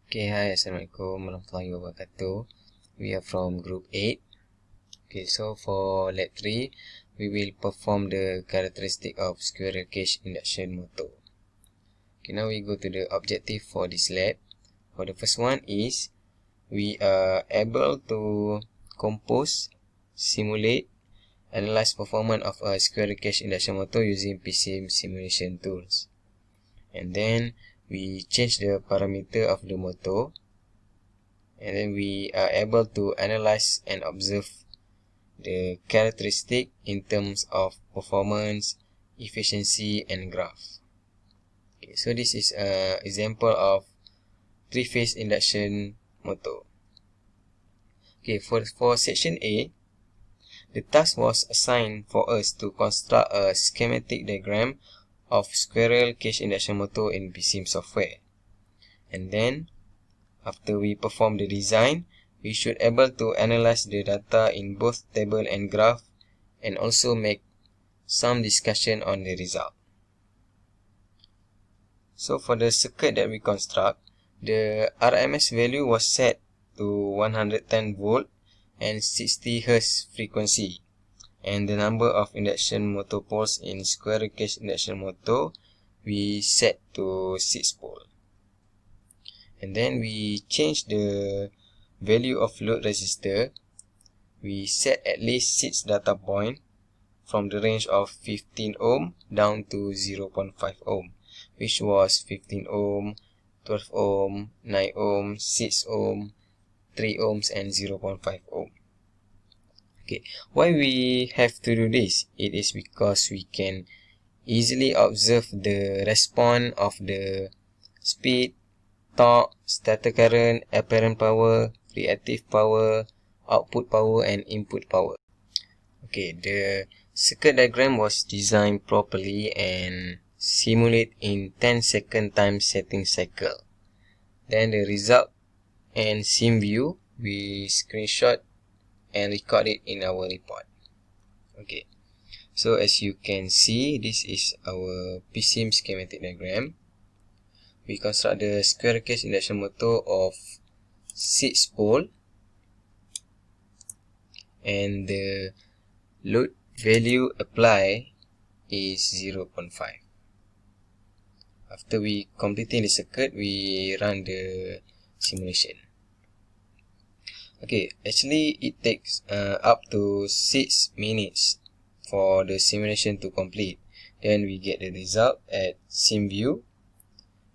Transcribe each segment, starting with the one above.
Okay, hi, Assalamualaikum warahmatullahi wabarakatuh. We are from Group 8. Okay, so for Lab 3, we will perform the characteristic of squirrel cage induction motor. Okay, now we go to the objective for this lab. For the first one is, we are able to compose, simulate, analyze performance of a squirrel cage induction motor using PCM simulation tools. And then we change the parameter of the motor. And then we are able to analyze and observe the characteristic in terms of performance, efficiency, and graph. Okay, so this is an example of three-phase induction motor. Okay, for section A, the task was assigned for us to construct a schematic diagram of squirrel cage induction motor in PCM software. And then, after we perform the design, we should able to analyze the data in both table and graph, and also make some discussion on the result. So for the circuit that we construct, the RMS value was set to 110 volt and 60 Hz frequency, and the number of induction motor poles in squirrel cage induction motor we set to 6 pole. And then we change the value of load resistor. We set at least 6 data point from the range of 15 ohm down to 0.5 ohm, which was 15 ohm, 12 ohm, 9 ohm, 6 ohm, 3 ohms, and 0.5 ohm. Okay, why we have to do this? It is because we can easily observe the response of the speed, torque, starter current, apparent power, reactive power, output power, and input power. Okay, the circuit diagram was designed properly and simulated in 10-second time setting cycle. Then the result and sim view, we screenshot and record it in our report. Okay, so as you can see, this is our PCM schematic diagram. We construct the squirrel cage induction motor of 6 pole, and the load value apply is 0.5. After we completing the circuit, we run the simulation. Okay, actually it takes up to 6 minutes for the simulation to complete. Then we get the result at sim view,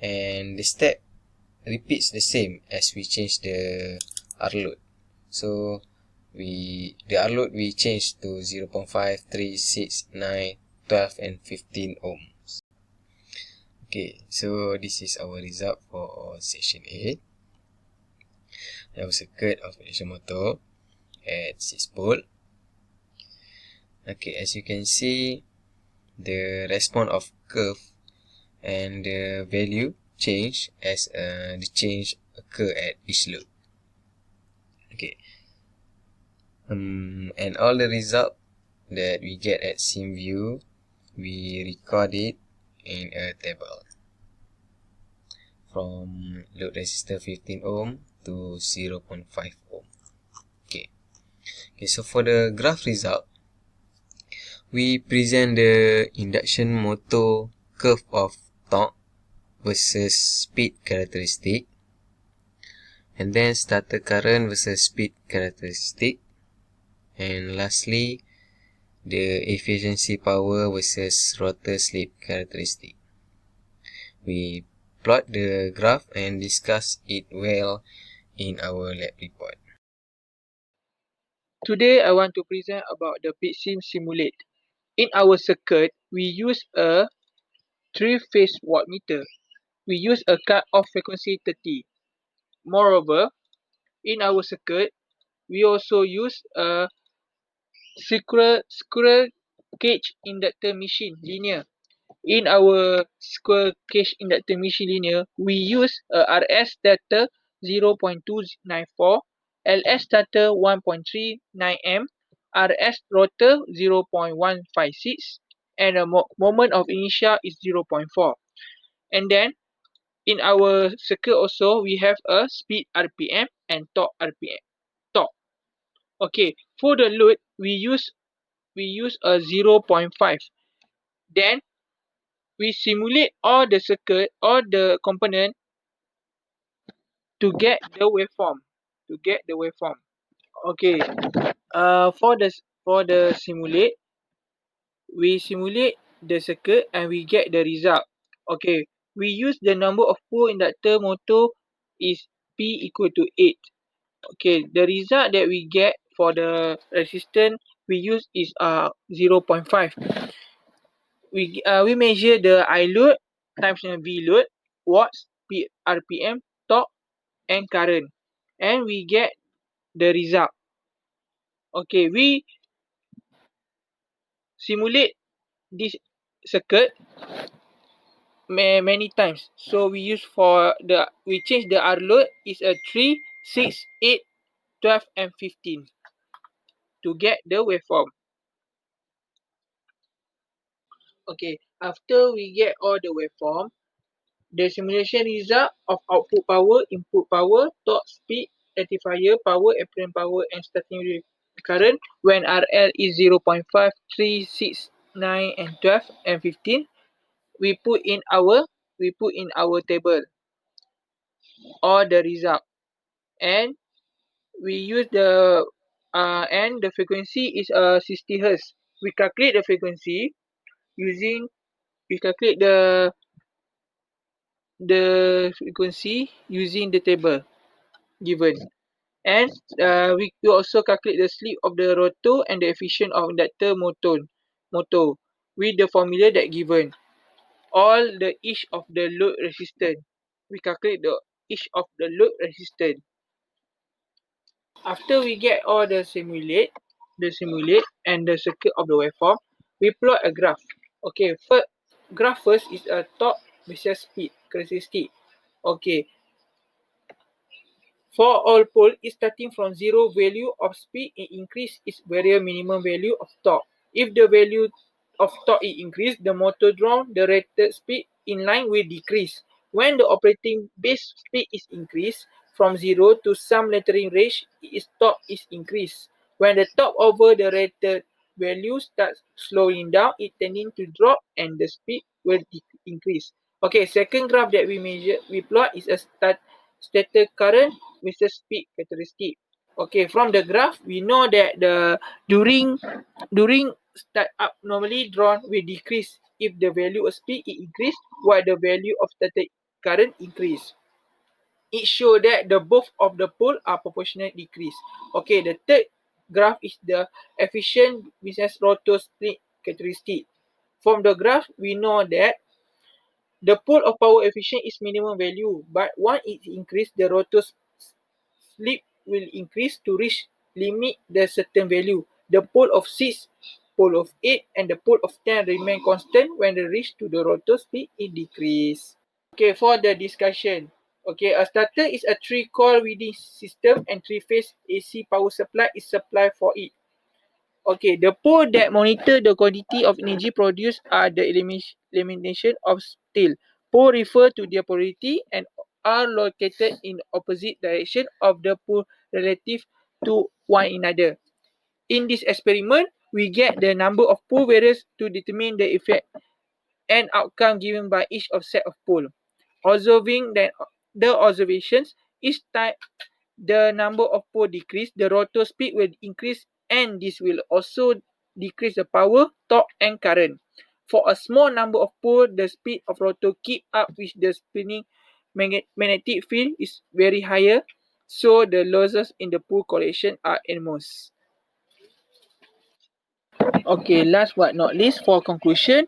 and the step repeats the same as we change the R load. So the R load we change to 0.5, 3, 6, 9, 12, and 15 ohms. Okay, so this is our result for section A. Our circuit of induction motor at 6 pole. Okay, as you can see, the response of curve and the value change as the change occur at each load. Okay, and all the result that we get at sim view, we record it in a table from load resistor 15 ohm to 0.5 ohm. Okay, so for the graph result, we present the induction motor curve of torque versus speed characteristic, and then starter current versus speed characteristic, and lastly the efficiency power versus rotor slip characteristic. We plot the graph and discuss it well in our lab report. Today I want to present about the PCM simulate. In our circuit, we use a 3-phase wattmeter. We use a cut-off frequency 30. Moreover, in our circuit, we also use a squirrel cage inductor machine linear. In our squirrel cage inductor machine linear, we use a RS starter 0.294, LS starter 1.39 M, RS rotor 0.156, and a moment of inertia is 0.4. And then In our circuit also, we have a speed RPM and torque RPM. Torque. Okay, for the load, we use a 0.5. Then we simulate all the circuit, all the component to get the waveform. Okay. For the simulate, we simulate the circuit and we get the result. Okay. We use the number of pole inductor motor is P equal to 8. Okay. The result that we get for the resistance we use is 0.5. We measure the I load times V load, watts, RPM, torque, and current, and we get the result. Okay, we simulate this circuit many times. So we change the R load is a 3, 6, 8, 12, and 15 to get the waveform. Okay, after we get all the waveform, the simulation result of output power, input power, torque, speed, rectifier power, apparent power, and starting current when RL is 0.5, 3, 6, 9, and 12, and 15. We put in our table all the result, and we use and the frequency is 60 hertz. We calculate the frequency using the frequency using the table given. And we also calculate the slip of the rotor and the efficient of inductor motor with the formula that given. All the each of the load resistance. We calculate each of the load resistance. After we get all the simulate and the circuit of the waveform, we plot a graph. Okay, graph first is a torque versus speed characteristic. Okay, for all pole is starting from 0 value of speed, it increase its variable minimum value of torque. If the value of torque is increased, the motor drawn, the rated speed in line will decrease. When the operating base speed is increased from 0 to some lettering range, its torque is increased. When the torque over the rated value starts slowing down, it tending to drop and the speed will increase. Okay, second graph that we plot is a stator current versus speed characteristic. Okay, from the graph, we know that the during startup normally drawn will decrease if the value of speed is increased while the value of static current increase. It shows that the both of the pole are proportional decrease. Okay, the third graph is the efficient versus rotor split characteristic. From the graph, we know that the pole of power efficient is minimum value, but once it increase, the rotor slip will increase to reach limit the certain value. The pole of 6, pole of 8, and the pole of 10 remain constant when they reach to the rotor speed, it decrease. Okay, for the discussion. Okay, a starter is a 3-coil winding system and 3-phase AC power supply is supplied for it. Okay, the pole that monitor the quantity of energy produced are the elimination of steel. Pole refer to their polarity and are located in opposite direction of the pole relative to one another. In this experiment, we get the number of pole variables to determine the effect and outcome given by each of set of pole. Observing that the observations, each time the number of pole decrease, the rotor speed will increase and this will also decrease the power, torque, and current. For a small number of pole, the speed of rotor keep up with the spinning magnetic field is very higher, so the losses in the pole correlation are enormous. Okay, last but not least, for conclusion,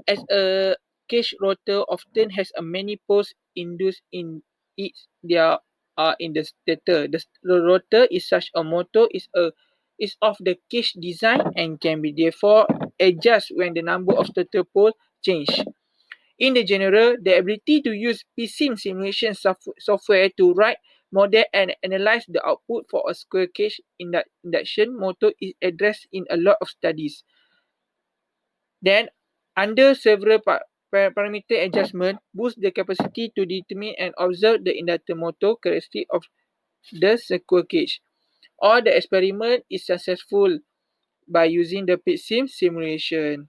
as a cage rotor often has a many poles induced in its there are in the stator. The rotor is such a motor is of the cage design and can be therefore adjust when the number of stator pole change. In the general, the ability to use PSIM simulation software to write, model, and analyze the output for a square cage induction motor is addressed in a lot of studies. Then, under several parameter adjustment boosts the capacity to determine and observe the inductor motor characteristic of the squirrel cage, or the experiment is successful by using the PIT sim simulation.